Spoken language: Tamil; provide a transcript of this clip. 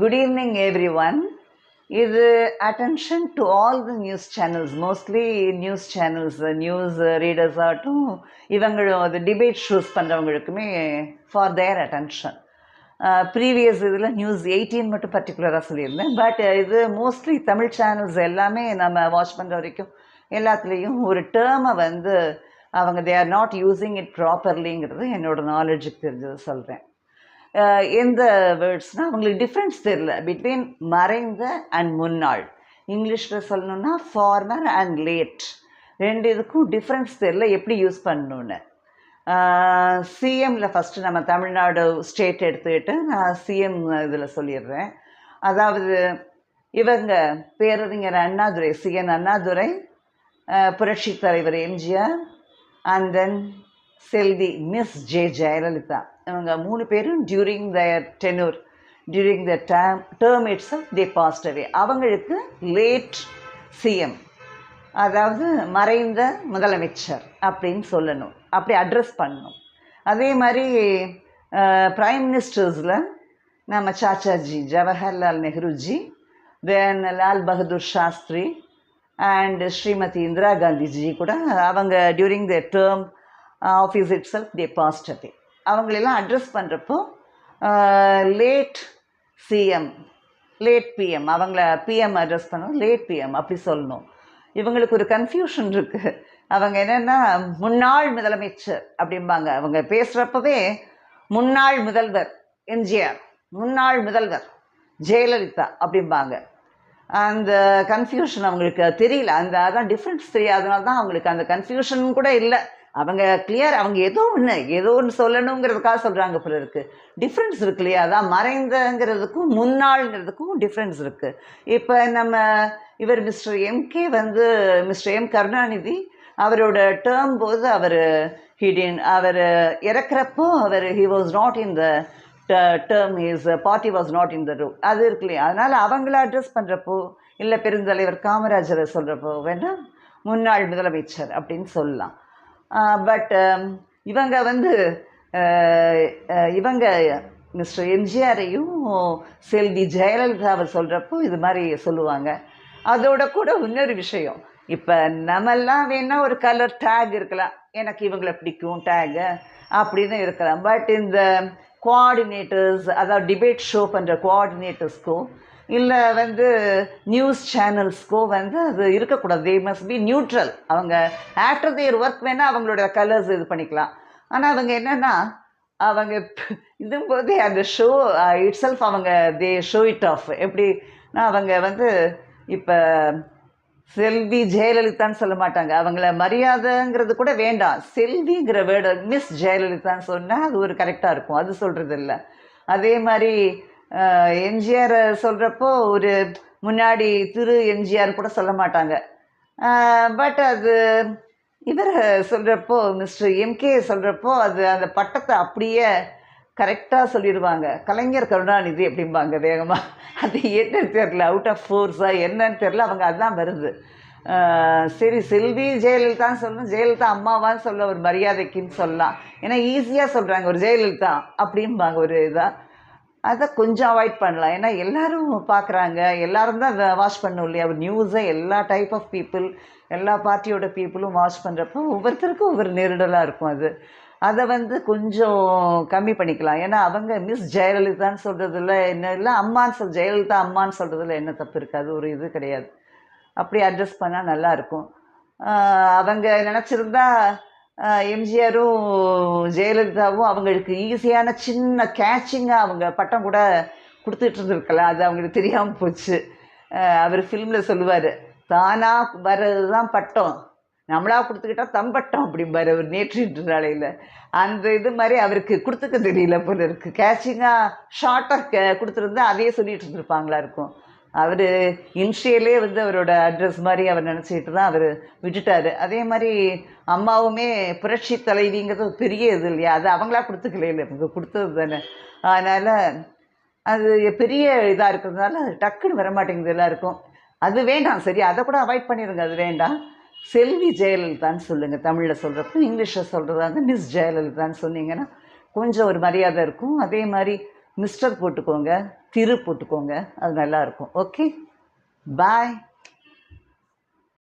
Good evening, everyone. இது attention to all the news channels, mostly news channels, news readers ஆகட்டும், இவங்களும் அது டிபேட் ஷோஸ் பண்ணுறவங்களுக்குமே ஃபார் தேர் அட்டென்ஷன். ப்ரீவியஸ் இதில் நியூஸ் 18 மட்டும் பர்டிகுலராக சொல்லியிருந்தேன். பட் இது மோஸ்ட்லி தமிழ் சேனல்ஸ் எல்லாமே நம்ம வாட்ச் பண்ணுற வரைக்கும் எல்லாத்துலேயும் ஒரு டேர்மை வந்து அவங்க they are not using it ப்ராப்பர்லிங்கிறது என்னோட நாலேஜுக்கு தெரிஞ்சதை சொல்கிறேன். எந்த வேர்ட்ஸ்னால் அவங்களுக்கு டிஃப்ரென்ஸ் தெரியல பிட்வீன் மறைந்த அண்ட் முன்னாள். இங்கிலீஷில் சொல்லணுன்னா ஃபார்மர் அண்ட் லேட், ரெண்டு இதுக்கும் டிஃப்ரென்ஸ் தெரியல எப்படி யூஸ் பண்ணணுன்னு. சிஎம்மில் ஃபஸ்ட்டு நம்ம தமிழ்நாடு ஸ்டேட் எடுத்துக்கிட்டு நான் சிஎம் இதில் சொல்லிடுறேன். அதாவது இவங்க பேரறிஞர் அண்ணாதுரை, சிஎன் அண்ணாதுரை, புரட்சி தலைவர் எம்ஜிஆர், அண்ட் தென் செல்வி மிஸ் ஜெயலலிதா, இவங்க மூணு பேரும் during their tenure, during the term it's of they passed away. அவங்களுக்கு லேட் சிஎம், அதாவது மறைந்த முதலமைச்சர் அப்படின்னு சொல்லணும், அப்படி அட்ரஸ் பண்ணணும். அதே மாதிரி ப்ரைம் மினிஸ்டர்ஸில் நம்ம சாச்சாஜி ஜவஹர்லால் நெஹ்ருஜி, தென் லால் பகதூர் சாஸ்திரி அண்ட் ஸ்ரீமதி இந்திரா காந்திஜி கூட அவங்க during the term office it self they passed அவே. அவங்களெல்லாம் அட்ரஸ் பண்ணுறப்போ லேட் சிஎம், லேட் பிஎம், அவங்கள பிஎம் அட்ரஸ் பண்ணணும், லேட் பிஎம் அப்படி சொல்லணும். இவங்களுக்கு ஒரு கன்ஃபியூஷன் இருக்குது. அவங்க என்னென்னா முன்னாள் முதலமைச்சர் அப்படிம்பாங்க. அவங்க பேசுகிறப்பவே முன்னாள் முதல்வர் எம்ஜிஆர், முன்னாள் முதல்வர் ஜெயலலிதா அப்படிம்பாங்க. அந்த கன்ஃபியூஷன் அவங்களுக்கு தெரியல, அதான் டிஃப்ரென்ஸ் தெரியாதனால தான் அவங்களுக்கு அந்த கன்ஃபியூஷன் கூட இல்லை. அவங்க கிளியர், அவங்க ஏதோ ஒன்று சொல்லணுங்கிறதுக்காக சொல்கிறாங்க போல இருக்குது. டிஃப்ரென்ஸ் இருக்கு இல்லையா? அதான் மறைந்தங்கிறதுக்கும் முன்னாள்ங்கிறதுக்கும் டிஃப்ரென்ஸ் இருக்குது. இப்போ நம்ம இவர் மிஸ்டர் எம்கே வந்து மிஸ்டர் எம் கருணாநிதி அவரோட டேர்ம் போது அவர் இறக்குறப்போ he was not in the term, his party was not in the rule, அது இருக்கு இல்லையா? அதனால் அவங்கள அட்ரஸ் பண்ணுறப்போ இல்லை பெருந்தலைவர் காமராஜரை சொல்கிறப்போ வேணால் முன்னாள் முதலமைச்சர் அப்படின்னு சொல்லலாம். பட் இவங்க வந்து இவங்க மிஸ்டர் எம்ஜிஆரையும் செல்வி ஜெயலலிதாவை சொல்கிறப்போ இது மாதிரி சொல்லுவாங்க. அதோட கூட இன்னொரு விஷயம், இப்போ நம்மெல்லாம் வேணால் ஒரு கலர் டேக் இருக்கலாம், எனக்கு இவங்களை பிடிக்கும் டேகு அப்படின்னு இருக்கலாம். பட் இந்த கோஆர்டினேட்டர்ஸ், அதாவது டிபேட் ஷோ பண்ணுற கோஆர்டினேட்டர்ஸ்க்கோ இல்லை வந்து நியூஸ் சேனல்ஸ்க்கோ வந்து அது இருக்கக்கூடாது. They must be neutral. அவங்க ஆஃப்டர் தேர் ஒர்க் வேணால் அவங்களோட கலர்ஸ் இது பண்ணிக்கலாம். ஆனால் அவங்க என்னென்னா அவங்க இதும்போதே அந்த ஷோ இட் செல்ஃப் அவங்க தே ஷோ இட் ஆஃப். எப்படின்னா அவங்க வந்து இப்போ செல்வி ஜெயலலிதான்னு சொல்ல மாட்டாங்க, அவங்கள மரியாதைங்கிறது கூட வேண்டாம், செல்விங்கிற வேர்டு மிஸ் ஜெயலலிதான்னு சொன்னால் அது ஒரு கரெக்டாக இருக்கும், அது சொல்கிறது இல்லை. அதே மாதிரி எம்ஜிஆர் சொல்கிறப்போ ஒரு முன்னாடி திரு எம்ஜிஆர் கூட சொல்ல மாட்டாங்க. பட் அது இவர் சொல்கிறப்போ மிஸ்டர் எம்கே சொல்கிறப்போ அது அந்த பட்டத்தை அப்படியே கரெக்டாக சொல்லிடுவாங்க, கலைஞர் கருணாநிதி அப்படிம்பாங்க வேகமாக. அது என்னன்னு தெரில, அவுட் ஆஃப் ஃபோர்ஸாக என்னன்னு தெரில, அவங்க அதுதான் வருது. சரி செல்வி ஜெயலலிதான்னு சொல்லணும், ஜெயலலிதா அம்மாவான்னு சொல்ல ஒரு மரியாதைக்குன்னு சொல்லலாம், ஏன்னா ஈஸியாக சொல்கிறாங்க ஒரு ஜெயலலிதா அப்படிம்பாங்க ஒரு இதாக. அதை கொஞ்சம் அவாய்ட் பண்ணலாம், ஏன்னா எல்லோரும் பார்க்குறாங்க, எல்லோரும் தான் வாட்ச் பண்ணணும் இல்லையா? ஒரு நியூஸை எல்லா டைப் ஆஃப் பீப்புள், எல்லா பார்ட்டியோட பீப்புளும் வாட்ச் பண்ணுறப்போ ஒவ்வொருத்தருக்கும் ஒவ்வொரு நெருடலாக இருக்கும். அதை வந்து கொஞ்சம் கம்மி பண்ணிக்கலாம். ஏன்னா அவங்க மிஸ் ஜெயலலிதான்னு சொல்கிறதுல என்ன இல்லை, அம்மான்னு ஜெயலலிதா அம்மான்னு சொல்கிறதுல என்ன தப்பு இருக்காது, ஒரு இது கிடையாது. அப்படி அட்ரஸ் பண்ணால் நல்லாயிருக்கும். அவங்க நினச்சிருந்தா எம்ஜிஆரும் ஜெயலலிதாவும் அவங்களுக்கு ஈஸியான சின்ன கேட்சிங்காக அவங்க பட்டம் கூட கொடுத்துட்டு இருந்திருக்கலாம், அது அவங்களுக்கு தெரியாமல் போச்சு. அவர் ஃபிலிமில் சொல்லுவார், தானாக வர்றது தான் பட்டம், நம்மளாக கொடுத்துக்கிட்டா தம்பட்டம் அப்படிம்பார் அவர் நேற்று நாளையில். அந்த இது மாதிரி அவருக்கு கொடுத்துக்க தெரியல போல இருக்குது. கேட்சிங்காக ஷார்ட்டாக கொடுத்துருந்தா அதையே சொல்லிகிட்டு இருந்திருப்பாங்களா இருக்கும். அவர் இன்ஷியலே வந்து அவரோட அட்ரஸ் மாதிரி அவர் நினச்சிக்கிட்டு தான் அவர் விட்டுட்டார். அதே மாதிரி அம்மாவுமே புரட்சி தலைவிங்கிறது ஒரு பெரிய இது இல்லையா, அது அவங்களா கொடுத்துக்கல, இல்லை இவங்க கொடுத்தது தானே. அதனால் அது பெரிய இதாக இருக்கிறதுனால டக்குன்னு வரமாட்டேங்குது எல்லாருக்கும். அது வேண்டாம், சரி அதை கூட அவாய்ட் பண்ணிடுங்க, அது வேண்டாம். செல்வி ஜெயலலிதான்னு சொல்லுங்கள் தமிழில் சொல்கிறப்போ. இங்கிலீஷில் சொல்கிறதாங்க மிஸ் ஜெயலலிதான்னு சொன்னீங்கன்னா கொஞ்சம் ஒரு மரியாதை இருக்கும். அதே மாதிரி மிஸ்டர் போட்டுக்கோங்க, போட்டுக்கோங்க, அது நல்லாயிருக்கும். ஓகே, பாய்.